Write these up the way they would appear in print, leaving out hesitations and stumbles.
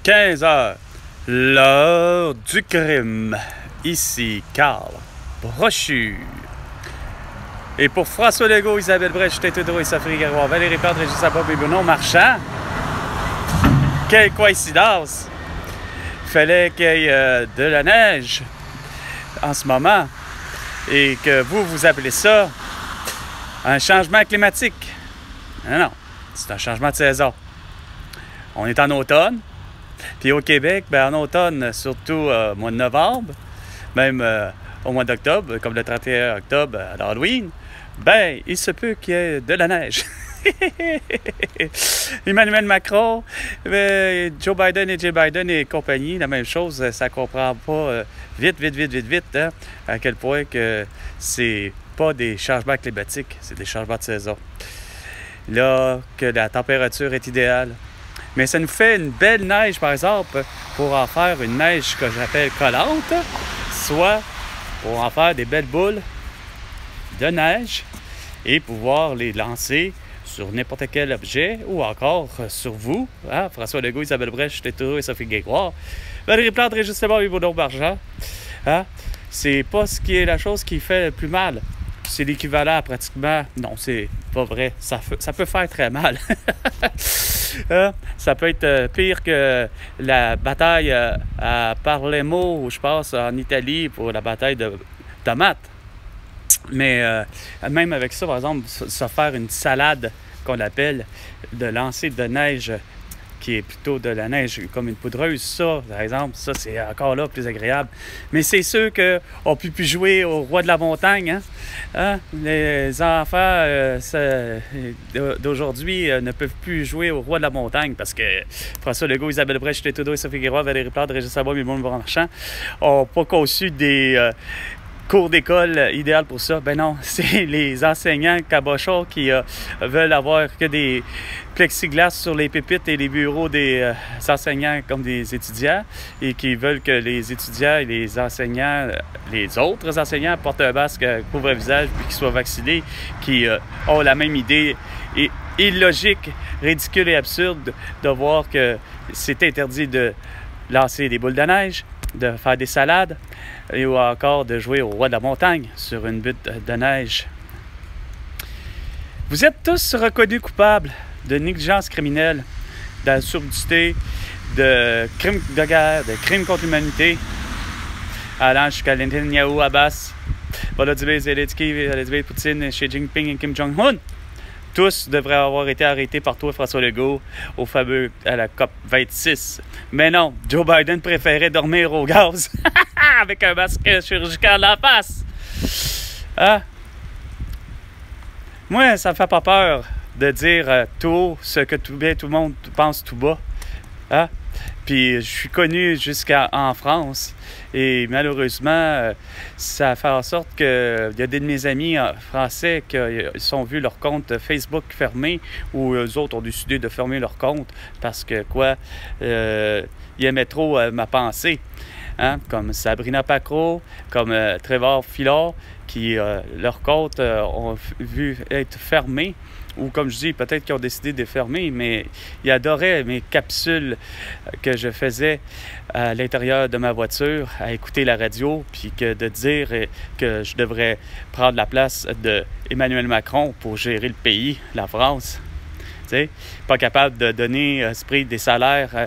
15 heures, l'heure du crime. Ici Carl Brochu. Et pour François Legault, Isabelle Brèche, Tétudro et Sophie Garois, Valérie Plante, Régis Sabob et Bruno Marchand. Quelle coïncidence! Il fallait qu'il y ait de la neige en ce moment et que vous appelez ça un changement climatique. Non, c'est un changement de saison. On est en automne, puis au Québec, en automne, surtout au mois de novembre, même au mois d'octobre, comme le 31 octobre à l'Halloween, il se peut qu'il y ait de la neige. Emmanuel Macron, Joe Biden et Joe Biden et compagnie, la même chose, ça comprend pas vite, hein, à quel point que c'est pas des changements climatiques, c'est des changements de saison. Là, que la température est idéale. Mais ça nous fait une belle neige, par exemple, pour en faire une neige que j'appelle collante, soit pour en faire des belles boules de neige et pouvoir les lancer sur n'importe quel objet ou encore sur vous, hein? François Legault, Isabelle Brèche, Tétudro et Sophie Garois, Valérie Plante, Régis Sabob et Bruno Marchand. Hein? C'est pas ce qui est la chose qui fait le plus mal. C'est l'équivalent pratiquement. Non, c'est pas vrai. Ça peut faire très mal. Ça peut être pire que la bataille à Palermo, je pense, en Italie, pour la bataille de tomates. Mais même avec ça, par exemple, se faire une salade qu'on appelle de lancer de neige, qui est plutôt de la neige comme une poudreuse, ça, par exemple, ça, c'est encore là plus agréable. Mais c'est ceux qui ont pu jouer au roi de la montagne. Hein? Les enfants d'aujourd'hui ne peuvent plus jouer au roi de la montagne parce que François Legault, Isabelle Brèche, Tétudro et Sophie Garois, Valérie Plante, Régis Sabob et Bruno Marchand n'ont pas conçu des cours d'école idéal pour ça. Ben non, c'est les enseignants cabochons qui veulent avoir que des plexiglas sur les pépites et les bureaux des enseignants comme des étudiants et qui veulent que les étudiants et les enseignants, les autres enseignants portent un masque, couvrent le visage puis qu'ils soient vaccinés, qui ont la même idée et illogique, ridicule et absurde de voir que c'est interdit de lancer des boules de neige, de faire des salades et ou encore de jouer au roi de la montagne sur une butte de neige. Vous êtes tous reconnus coupables de négligence criminelle, d'absurdité, de crimes de guerre, de crimes contre l'humanité, allant jusqu'à Netanyahu, Abbas, Volodymyr Zelensky, Vladimir Poutine, Xi Jinping et Kim Jong-un. Tous devraient avoir été arrêtés par toi, François Legault, à la COP 26. Mais non, Joe Biden préférait dormir au gaz avec un masque chirurgical en face. Hein? Moi, ça me fait pas peur de dire tout haut ce que tout le monde pense tout bas. Hein? Puis je suis connu jusqu'en France et malheureusement, ça fait en sorte qu'il y a des de mes amis français qui ont vu leur compte Facebook fermé ou eux autres ont décidé de fermer leur compte parce que ils aimaient trop ma pensée. Hein? Comme Sabrina Pacro, comme Trevor Filard, qui leur compte ont vu être fermés. Ou comme je dis, peut-être qu'ils ont décidé de fermer, mais ils adoraient mes capsules que je faisais à l'intérieur de ma voiture, à écouter la radio, puis de dire que je devrais prendre la place d'Emmanuel Macron pour gérer le pays, la France. Tu sais, pas capable de donner des salaires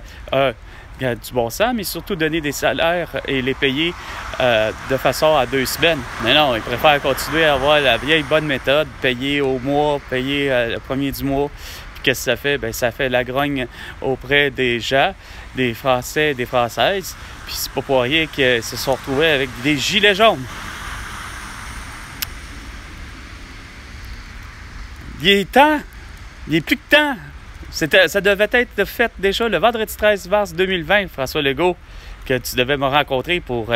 du bon sens, mais surtout donner des salaires et les payer de façon à 2 semaines. Mais non, ils préfèrent continuer à avoir la vieille bonne méthode, payer au mois, payer le premier du mois. Puis qu'est-ce que ça fait? Ça fait la grogne auprès des gens, des Français et des Françaises. Puis c'est pas pour rien qu'ils se sont retrouvés avec des gilets jaunes. Il est temps, il n'est plus que temps. Ça devait être fait déjà le vendredi 13 mars 2020, François Legault, que tu devais me rencontrer pour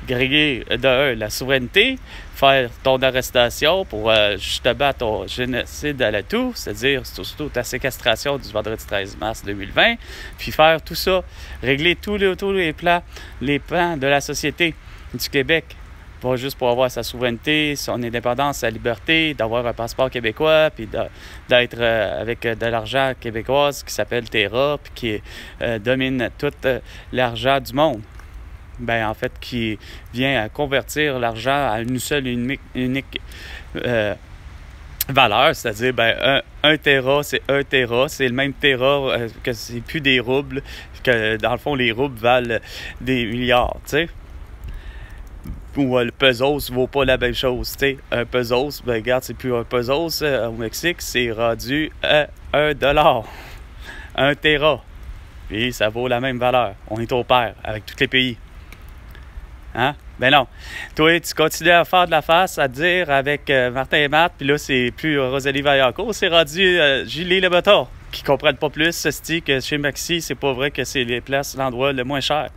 griller la souveraineté, faire ton arrestation pour justement ton génocide à la toux, c'est-à-dire surtout ta séquestration du vendredi 13 mars 2020, puis faire tout ça, régler tous les plans de la société du Québec, pas juste pour avoir sa souveraineté, son indépendance, sa liberté, d'avoir un passeport québécois, puis d'être avec de l'argent québécoise qui s'appelle Terra, puis qui domine tout l'argent du monde. Ben, en fait, qui vient à convertir l'argent à une seule unique valeur, c'est-à-dire, ben, un Terra, c'est un Terra, c'est le même Terra, que c'est plus des roubles, que dans le fond, les roubles valent des milliards, tu sais. Ou le pesos vaut pas la même chose, tu sais. Un pesos, ben regarde, c'est plus un pesos au Mexique, c'est rendu à $1. Un Terra. Puis ça vaut la même valeur. On est au pair avec tous les pays. Hein? Ben non. Toi, tu continues à faire de la face, à dire avec Martin et Matt, puis là, c'est plus Rosalie Vaillancourt, c'est rendu Julie Le Breton, qui comprennent pas plus, ceci, que chez Maxi, c'est pas vrai que c'est l'endroit le moins cher.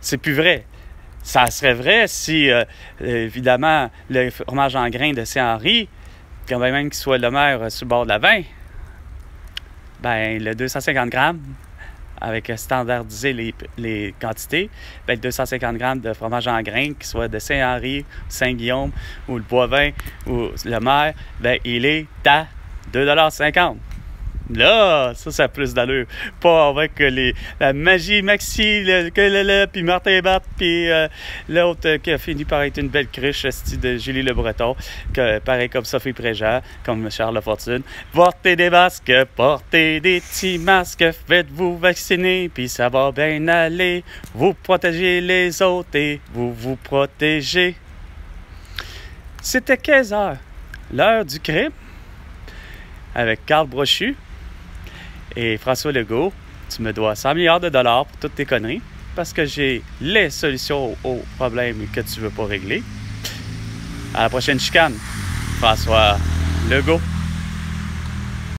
C'est plus vrai. Ça serait vrai si, évidemment, le fromage en grains de Saint-Henri, quand même qu'il soit le maire sur le bord de la 20, ben le 250 grammes, avec standardiser les quantités, ben 250 grammes de fromage en grains, qu'il soit de Saint-Henri, Saint-Guillaume, ou le Boivin, ou le maire, ben il est à 2,50 $. Là, ça a plus d'allure. Pas avec la magie Maxi, puis Martin Bat, puis l'autre qui a fini par être une belle cruche, style de Julie Le Breton, que, pareil comme Sophie Préjean, comme Charles Lafortune. Portez des masques, portez des petits masques, faites-vous vacciner, puis ça va bien aller. Vous protégez les autres et vous vous protégez. C'était 15 heures, l'heure du crime, avec Carl Brochu et François Legault. Tu me dois 100 milliards de dollars pour toutes tes conneries, parce que j'ai les solutions aux problèmes que tu veux pas régler. À la prochaine chicane, François Legault.